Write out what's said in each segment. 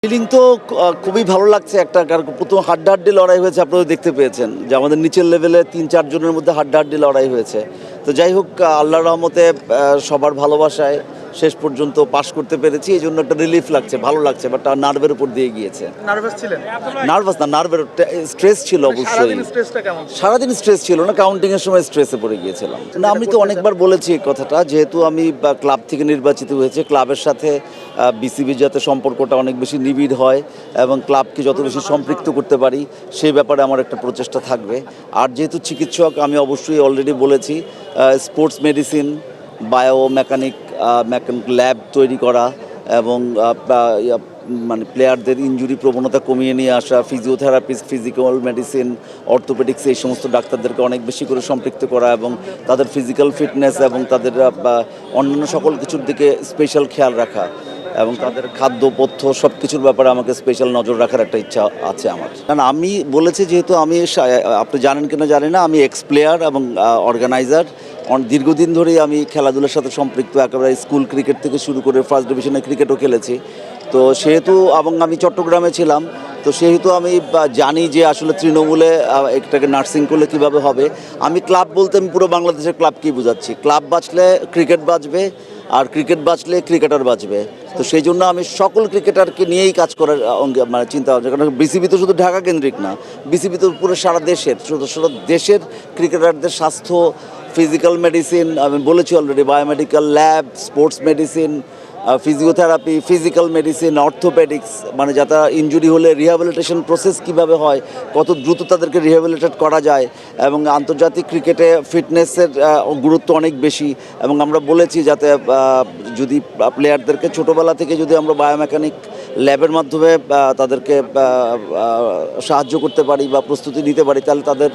Feeling তো খুবই ভালো লাগছে একটা, কারণ প্রথম হাড্ডাহাড্ডি লড়াই হয়েছে, আপনারা দেখতে পেয়েছেন যে আমাদের নিচের লেভেলে ৩-৪ জনের মধ্যে হাড্ডাহাড্ডি লড়াই হয়েছে। তো যাই হোক, আল্লাহর রহমতে সবার ভালোবাসায় শেষ পর্যন্ত পাশ করতে পেরেছি, এই জন্য একটা রিলিফ লাগছে, ভালো লাগছে, বাট নার্ভের উপর দিয়ে গিয়েছে। নার্ভাস ছিলেন? নার্ভাস না, নার্ভের স্ট্রেস ছিল অবশ্যই। সারাদিন স্ট্রেসটা কেমন ছিল? সারাদিন স্ট্রেস ছিল না, কাউন্টিংয়ের সময় স্ট্রেসে পড়ে গিয়েছিলাম। না, আমি তো অনেকবার বলেছি এই কথাটা, যেহেতু আমি ক্লাব থেকে নির্বাচিত হয়েছে, ক্লাবের সাথে বিসিবি যাতে সম্পর্কটা অনেক বেশি নিবিড় হয় এবং ক্লাবকে যত বেশি সম্পৃক্ত করতে পারি সেই ব্যাপারে আমার একটা প্রচেষ্টা থাকবে। আর যেহেতু চিকিৎসক, আমি অবশ্যই অলরেডি বলেছি sports medicine, bio mechanic lab তৈরি করা এবং মানে প্লেয়ারদের ইনজুরি প্রবণতা কমিয়ে নিয়ে আসা, ফিজিওথেরাপিস্ট, ফিজিক্যাল মেডিসিন, অর্থোপেডিক্স, এই সমস্ত ডাক্তারদেরকে অনেক বেশি করে সম্পৃক্ত করা এবং তাদের ফিজিক্যাল ফিটনেস এবং তাদের অন্যান্য সকল কিছুর দিকে স্পেশাল খেয়াল রাখা এবং তাদের খাদ্যপথ্য সব কিছুর ব্যাপারে আমাকে স্পেশাল নজর রাখার একটা ইচ্ছা আছে আমার। কারণ আমি বলেছি, যেহেতু আমি আপনি জানেন কিনা জানি না, আমি এক্স প্লেয়ার এবং অর্গানাইজার। দীর্ঘদিন ধরেই আমি খেলাধুলার সাথে সম্পৃক্ত, একেবারে স্কুল ক্রিকেট থেকে শুরু করে ফার্স্ট ডিভিশনের ক্রিকেটও খেলেছি। তো সেহেতু এবং আমি চট্টগ্রামে ছিলাম, তো সেহেতু আমি জানি যে আসলে তৃণমূলে এটাকে নার্সিং করলে কীভাবে হবে। আমি ক্লাব বলতে আমি পুরো বাংলাদেশের ক্লাবকেই বোঝাচ্ছি। ক্লাব বাঁচলে ক্রিকেট বাঁচবে, আর ক্রিকেট বাঁচলে ক্রিকেটার বাঁচবে। তো সেই জন্য আমি সকল ক্রিকেটারকে নিয়েই কাজ করার মানে চিন্তা ভাবনা, কারণ বিসিবি তো শুধু ঢাকা কেন্দ্রিক না, বিসিবি তো পুরো সারা দেশের, সারা দেশের ক্রিকেটারদের স্বাস্থ্য, ফিজিক্যাল মেডিসিন, আমি বলেছি already, biomedical lab, sports medicine, physiotherapy, physical medicine, orthopaedics, মানে যাতে ইনজুরি হলে রিহ্যাবিলিটেশন প্রসেস কিভাবে হয়, কত দ্রুত তাদেরকে রিহ্যাবিলিটেট করা যায়, এবং আন্তর্জাতিক ক্রিকেটে ফিটনেসের গুরুত্ব অনেক বেশি। এবং আমরা বলেছি যাতে যদি প্লেয়ারদেরকে ছোটোবেলা থেকে যদি আমরা বায়োমেকানিক ল্যাবের মাধ্যমে তাদেরকে সাহায্য করতে পারি বা প্রস্তুতি নিতে পারি, তাহলে তাদের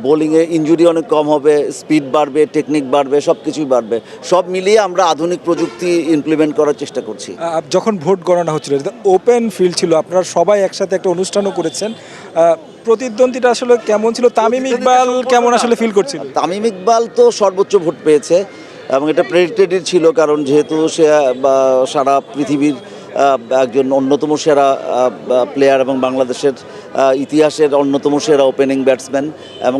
বোলিংয়ে ইনজুরি অনেক কম হবে, স্পিড বাড়বে, টেকনিক বাড়বে, সব কিছুই বাড়বে। সব মিলিয়ে আমরা আধুনিক প্রযুক্তি ইমপ্লিমেন্ট করার চেষ্টা করছি। যখন ভোট গণনা হচ্ছিল, ওপেন ফিল্ড ছিল, আপনারা সবাই একসাথে একটা অনুষ্ঠানও করেছেন, প্রতিদ্বন্দ্বীটা আসলে কেমন ছিল? তামিম ইকবাল কেমন আসলে ফিল করছিল? তামিম ইকবাল তো সর্বোচ্চ ভোট পেয়েছে এবং এটা প্রেডিক্টেডই ছিল, কারণ যেহেতু সে সারা পৃথিবীর একজন অন্যতম সেরা প্লেয়ার এবং বাংলাদেশের ইতিহাসের অন্যতম সেরা ওপেনিং ব্যাটসম্যান, এবং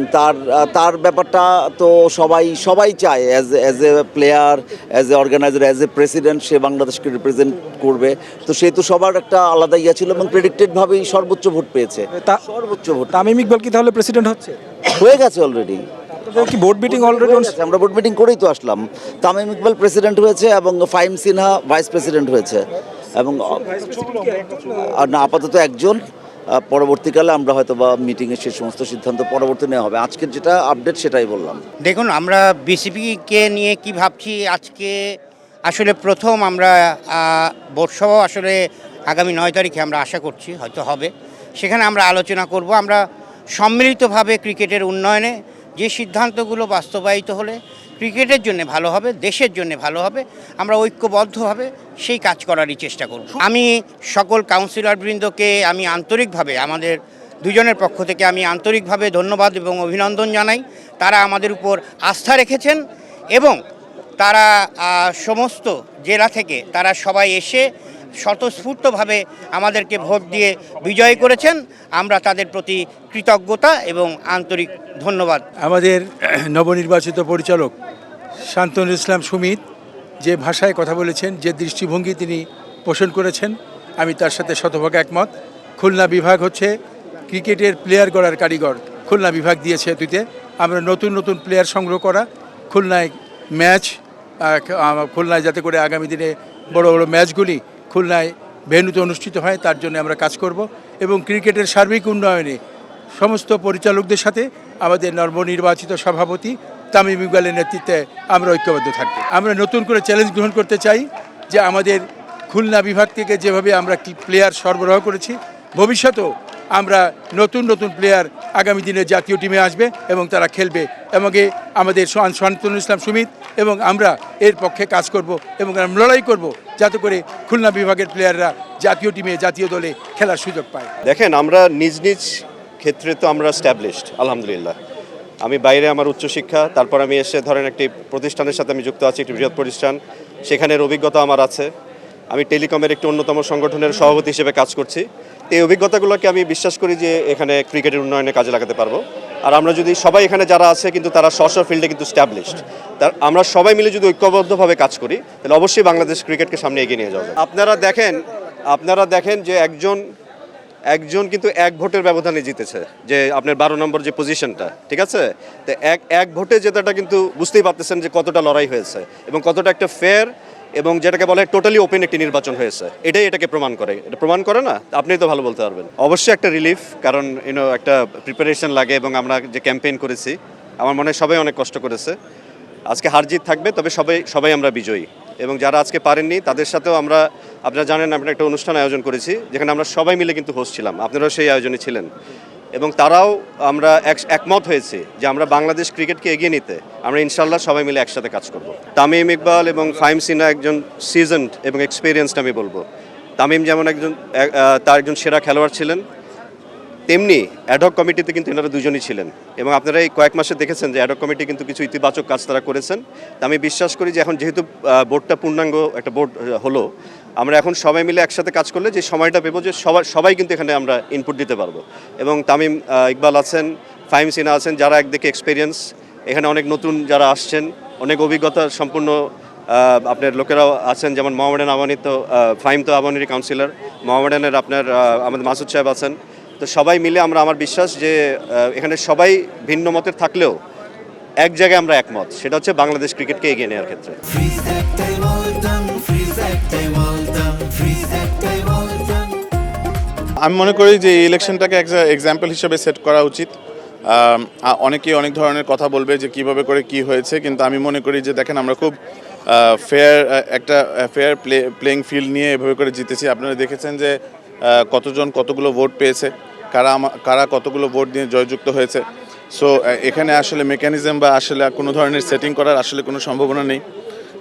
তার ব্যাপারটা তো সবাই চায় as a player, as a organiser, as a president সে বাংলাদেশকে রিপ্রেজেন্ট করবে। তো সে তো সবার একটা আলাদা ইয়া ছিল এবং প্রেডিক্টেডভাবেই সর্বোচ্চ ভোট পেয়েছে। সর্বোচ্চ ভোট। তামিম ইকবাল কি তাহলে প্রেসিডেন্ট হচ্ছে? হয়ে গেছে অলরেডি। কি বোর্ড মিটিং অলরেডি? আমরা বোর্ড মিটিং করেই তো আসলাম। তামিম ইকবাল প্রেসিডেন্ট হয়েছে এবং ফাহিম সিনহা ভাইস প্রেসিডেন্ট হয়েছে, এবং না, আপাতত একজন। পরবর্তীকালে আমরা হয়তো বা মিটিংয়ে সেই সমস্ত সিদ্ধান্ত পরবর্তী নেওয়া হবে। আজকের যেটা আপডেট সেটাই বললাম। দেখুন, আমরা বিসিবিকে নিয়ে কি ভাবছি, আজকে আসলে প্রথম আমরা বোর্ডসভা আসলে আগামী 9 তারিখে আমরা আশা করছি হয়তো হবে, সেখানে আমরা আলোচনা করব। আমরা সম্মিলিতভাবে ক্রিকেটের উন্নয়নে যে সিদ্ধান্তগুলো বাস্তবায়িত হলে ক্রিকেটের জন্য ভালো হবে, দেশের জন্য ভালো হবে, আমরা ঐক্যবদ্ধভাবে সেই কাজ করারই চেষ্টা করব। আমি সকল কাউন্সিলরবৃন্দকে আমি আন্তরিকভাবে, আমাদের দুজনের পক্ষ থেকে আমি আন্তরিকভাবে ধন্যবাদ এবং অভিনন্দন জানাই। তারা আমাদের উপর আস্থা রেখেছেন এবং তারা সমস্ত জেলা থেকে তারা সবাই এসে স্বতঃস্ফূর্তভাবে আমাদেরকে ভোট দিয়ে বিজয় করেছেন। আমরা তাদের প্রতি কৃতজ্ঞতা এবং আন্তরিক ধন্যবাদ। আমাদের নবনির্বাচিত পরিচালক শান্তনুল ইসলাম সুমিত যে ভাষায় কথা বলেছেন, যে দৃষ্টিভঙ্গি তিনি পোষণ করেছেন, আমি তার সাথে শতভাগ একমত। খুলনা বিভাগ হচ্ছে ক্রিকেটের প্লেয়ার গড়ার কারিগর। খুলনা বিভাগ দিয়েছে এটিতে আমরা নতুন নতুন প্লেয়ার সংগ্রহ করা, খুলনায় ম্যাচ, খুলনায় যাতে করে আগামী দিনে বড় বড় ম্যাচগুলি খুলনায় ভেন্যুতে অনুষ্ঠিত হয়, তার জন্য আমরা কাজ করব। এবং ক্রিকেটের সার্বিক উন্নয়নে সমস্ত পরিচালকদের সাথে আমাদের নবনির্বাচিত সভাপতি তামিম ইকবালের নেতৃত্বে আমরা ঐক্যবদ্ধ থাকব। আমরা নতুন করে চ্যালেঞ্জ গ্রহণ করতে চাই যে আমাদের খুলনা বিভাগ থেকে যেভাবে আমরা প্লেয়ার সরবরাহ করেছি, ভবিষ্যতেও আমরা নতুন নতুন প্লেয়ার আগামী দিনে জাতীয় টিমে আসবে এবং তারা খেলবে, এবং আমাদের শান্তনুল ইসলাম সুমিত এবং আমরা এর পক্ষে কাজ করব এবং আমরা লড়াই করব যাতে করে খুলনা বিভাগের প্লেয়াররা জাতীয় টিমে, জাতীয় দলে খেলার সুযোগ পায়। দেখেন, আমরা নিজ নিজ ক্ষেত্রে তো আমরা স্ট্যাবলিশড আলহামদুলিল্লাহ। আমি বাইরে আমার উচ্চশিক্ষা, তারপর আমি এসে ধরেন একটি প্রতিষ্ঠানের সাথে আমি যুক্ত আছি, একটি বৃহৎ প্রতিষ্ঠান, সেখানের অভিজ্ঞতা আমার আছে। আমি টেলিকমের একটি অন্যতম সংগঠনের সভাপতি হিসেবে কাজ করছি। তো এই অভিজ্ঞতাগুলোকে আমি বিশ্বাস করি যে এখানে ক্রিকেটের উন্নয়নে কাজে লাগাতে পারবো। আর আমরা যদি সবাই এখানে যারা আছে কিন্তু তারা স্ব ফিল্ডে কিন্তু স্ট্যাবলিশড, তার আমরা সবাই মিলে যদি ঐক্যবদ্ধভাবে কাজ করি তাহলে অবশ্যই বাংলাদেশ ক্রিকেটকে সামনে এগিয়ে নিয়ে যাবে। আপনারা দেখেন যে একজন কিন্তু এক ভোটের ব্যবধানে জিতেছে, যে আপনার 12 নম্বর যে পজিশনটা, ঠিক আছে? তো এক ভোটে জেতাটা কিন্তু বুঝতেই পারতেছেন যে কতটা লড়াই হয়েছে এবং কতটা একটা ফেয়ার এবং যেটাকে বলে টোটালি ওপেন একটি নির্বাচন হয়েছে। এটাকে প্রমাণ করে। এটা প্রমাণ করে না? আপনি তো ভালো বলতে পারবেন। অবশ্যই একটা রিলিফ, কারণ একটা প্রিপারেশন লাগে এবং আমরা যে ক্যাম্পেইন করেছি আমার মনে হয় সবাই অনেক কষ্ট করেছে। আজকে হার জিত থাকবে, তবে সবাই আমরা বিজয়ী। এবং যারা আজকে পারেননি তাদের সাথেও আপনারা জানেন আমরা একটা অনুষ্ঠান আয়োজন করেছি যেখানে আমরা সবাই মিলে কিন্তু হোস্ট ছিলাম, আপনারাও সেই আয়োজনে ছিলেন। এবং তারাও আমরা একমত হয়েছি যে আমরা বাংলাদেশ ক্রিকেটকে এগিয়ে নিতে আমরা ইনশাল্লাহ সবাই মিলে একসাথে কাজ করব। তামিম ইকবাল এবং ফাহিম সিনহা একজন সিজনড এবং এক্সপিরিয়েন্সড আমি বলবো। তামিম যেমন তার একজন সেরা খেলোয়াড় ছিলেন, তেমনি অ্যাডহক কমিটিতে কিন্তু এনারা দুজনই ছিলেন এবং আপনারা এই কয়েক মাসে দেখেছেন যে অ্যাডহক কমিটি কিন্তু কিছু ইতিবাচক কাজ তারা করেছেন। তা আমি বিশ্বাস করি যে এখন যেহেতু বোর্ডটা পূর্ণাঙ্গ একটা বোর্ড হলো, আমরা এখন সবাই মিলে একসাথে কাজ করলে যে সময়টা পেবো যে সবাই কিন্তু এখানে আমরা ইনপুট দিতে পারবো। এবং তামিম ইকবাল আছেন, ফাহিম সিনহা আছেন, যারা একদিকে এক্সপিরিয়েন্স, এখানে অনেক নতুন যারা আসছেন, অনেক অভিজ্ঞতা সম্পূর্ণ আপনার লোকেরাও আছেন, যেমন মোহামেডান আবানি, তো ফাহিম তো আবানির কাউন্সিলর, মোহামেডানের আপনার আমাদের মাসুদ সাহেব আছেন। তো সবাই মিলে আমার বিশ্বাস যে এখানে সবাই ভিন্ন মতের থাকলেও এক জায়গায় আমরা একমত, সেটা হচ্ছে বাংলাদেশ ক্রিকেটকে এগিয়ে নেওয়ার ক্ষেত্রে। আমি মনে করি যে এই ইলেকশনটাকে একটা এক্সাম্পল হিসেবে সেট করা উচিত। অনেকেই অনেক ধরনের কথা বলবে যে কিভাবে করে কি হয়েছে, কিন্তু আমি মনে করি যে দেখেন আমরা খুব ফেয়ার প্লেইং ফিল্ড নিয়ে এভাবে করে জিতেছি। আপনারা দেখেছেন যে কতজন কতগুলো ভোট পেয়েছে, কারা কতগুলো ভোট নিয়ে জয়যুক্ত হয়েছে। সো এখানে আসলে মেকানিজম বা আসলে কোনো ধরনের সেটিং করার আসলে কোনো সম্ভাবনা নেই।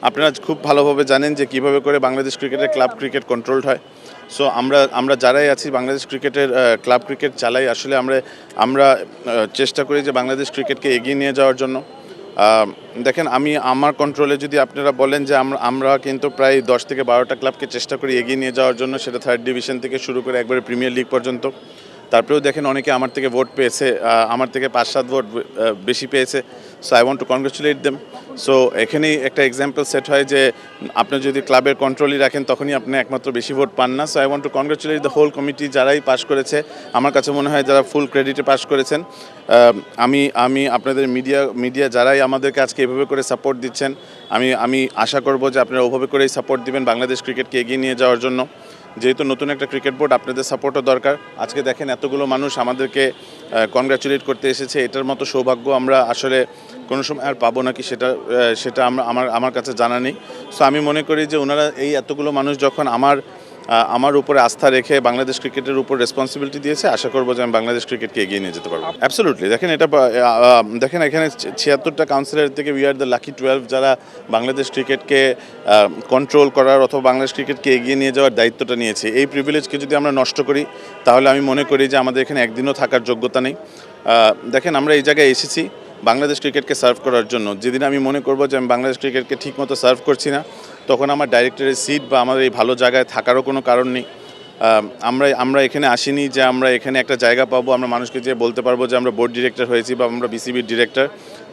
আপনারা খুব ভালোভাবে জানেন যে কিভাবে করে বাংলাদেশ ক্রিকেটের ক্লাব ক্রিকেট কন্ট্রোলড হয়। সো আমরা যারাই আছি বাংলাদেশ ক্রিকেটের ক্লাব ক্রিকেট চালাই, আসলে আমরা চেষ্টা করি যে বাংলাদেশ ক্রিকেটকে এগিয়ে নিয়ে যাওয়ার জন্য। দেখেন আমার কন্ট্রোলে যদি আপনারা বলেন যে আমরা কিন্তু প্রায় 10 থেকে 12টা ক্লাবকে চেষ্টা করি এগিয়ে নিয়ে যাওয়ার জন্য, সেটা 3rd ডিভিশন থেকে শুরু করে একবারে প্রিমিয়ার লিগ পর্যন্ত। তারপরেও দেখেন অনেকে আমার থেকে ভোট পেয়েছে, আমার থেকে 5-7 ভোট বেশি পেয়েছে। So I want to congratulate them. So এখানেই একটা এক্সাম্পল সেট হয় যে আপনি যদি ক্লাবের কন্ট্রোলই রাখেন তখনই আপনি একমাত্র বেশি ভোট পান না। So I want to congratulate the whole committee, যারাই পাস করেছে আমার কাছে মনে হয় যারা ফুল ক্রেডিটে পাস করেছেন। আমি আপনাদের মিডিয়া যারাই আমাদেরকে আজকে এভাবে করে সাপোর্ট দিচ্ছেন, আমি আশা করব যে আপনারা ওভাবে করেই সাপোর্ট দিবেন বাংলাদেশ ক্রিকেটকে এগিয়ে নিয়ে যাওয়ার জন্য। যেহেতু নতুন একটা ক্রিকেট বোর্ড, আপনাদের সাপোর্টও দরকার। আজকে দেখেন এতগুলো মানুষ আমাদেরকে কংগ্রাচুলেট করতে এসেছে, এটার মতো সৌভাগ্য আমরা আসলে কোনো সময় আর পাবো নাকি সেটা আমার কাছে জানা নেই। সো আমি মনে করি যে ওনারা এই এতগুলো মানুষ যখন আমার উপরে আস্থা রেখে বাংলাদেশ ক্রিকেটের উপর রেসপন্সিবিলিটি দিয়েছে, আশা করবো যে আমি বাংলাদেশ ক্রিকেটকে এগিয়ে নিয়ে যেতে পারবো। অ্যাবসলুটলি দেখেন দেখেন এখানে 76টা কাউন্সিলর থেকে উই আর দ্য লাকি 12 যারা বাংলাদেশ ক্রিকেটকে কন্ট্রোল করার অথবা বাংলাদেশ ক্রিকেটকে এগিয়ে নিয়ে যাওয়ার দায়িত্বটা নিয়েছে। এই প্রিভিলেজকে যদি আমরা নষ্ট করি তাহলে আমি মনে করি যে আমাদের এখানে একদিনও থাকার যোগ্যতা নেই। দেখেন আমরা এই জায়গায় এসেছি বাংলাদেশ ক্রিকেটকে সার্ভ করার জন্য। যেদিন আমি মনে করবো যে আমি বাংলাদেশ ক্রিকেটকে ঠিকমতো সার্ভ করছি না, তখন আমার ডাইরেক্টরের সিট বা আমাদের এই ভালো জায়গায় থাকারও কোনো কারণ নেই। আমরা এখানে আসিনি যে আমরা এখানে একটা জায়গা পাবো, আমরা মানুষকে যে বলতে পারবো যে আমরা বোর্ড ডিরেক্টর হয়েছি বা আমরা বিসিবির ডিরেক্টর।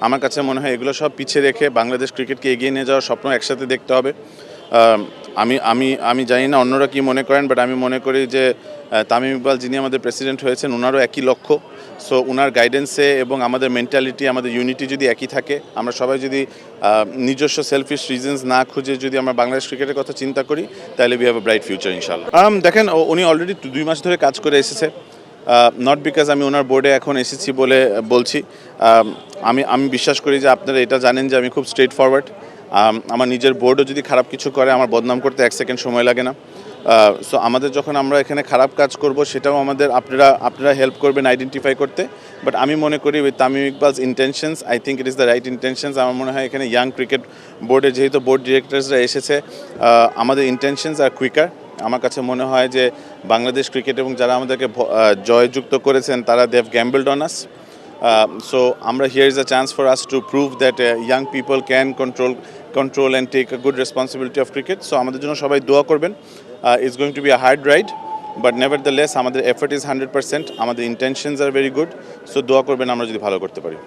আমার কাছে মনে হয় এগুলো সব পিছিয়ে রেখে বাংলাদেশ ক্রিকেটকে এগিয়ে নিয়ে যাওয়ার স্বপ্ন একসাথে দেখতে হবে। আমি জানি না অন্যরা কি মনে করেন, বাট আমি মনে করি যে তামিম ইকবাল যিনি আমাদের প্রেসিডেন্ট হয়েছেন ওনারও একই লক্ষ্য। সো ওনার গাইডেন্সে এবং আমাদের মেন্টালিটি, আমাদের ইউনিটি যদি একই থাকে, আমরা সবাই যদি নিজস্ব সেলফিশ রিজনস না খুঁজে যদি আমরা বাংলাদেশ ক্রিকেটের কথা চিন্তা করি, তাহলে we have a bright future ইনশাআল্লাহ। দেখেন উনি অলরেডি 2 মাস ধরে কাজ করে এসেছে। নট বিকজ আমি ওনার বোর্ডে এখন এসেছি বলে বলছি। আমি বিশ্বাস করি যে আপনারা এটা জানেন যে আমি খুব স্ট্রেট ফরওয়ার্ড। আমার নিজের বোর্ডও যদি খারাপ কিছু করে আমার বদনাম করতে 1 সেকেন্ড সময় লাগে না। সো আমাদের যখন আমরা এখানে খারাপ কাজ করব সেটাও আপনারা হেল্প করবেন আইডেন্টিফাই করতে। বাট আমি মনে করি with Tamim Iqbal's intentions, I think it is the right intentions. আমার মনে হয় এখানে ইয়াং ক্রিকেট বোর্ডে যেহেতু বোর্ড ডিরেক্টরসরা এসেছে, আমাদের ইন্টেনশনস আর কুইকার। আমার কাছে মনে হয় যে বাংলাদেশ ক্রিকেট এবং যারা আমাদেরকে জয়যুক্ত করেছেন তারা they have gambled on us. So, here is a chance for us to prove that young people can control and take a good responsibility of cricket. So আমাদের জন্য সবাই দোয়া করবেন. It's going to be a hard ride, but nevertheless আমাদের effort is 100%. আমাদের intentions are very good. So দোয়া করবেন আমরা যদি ভালো করতে পারি.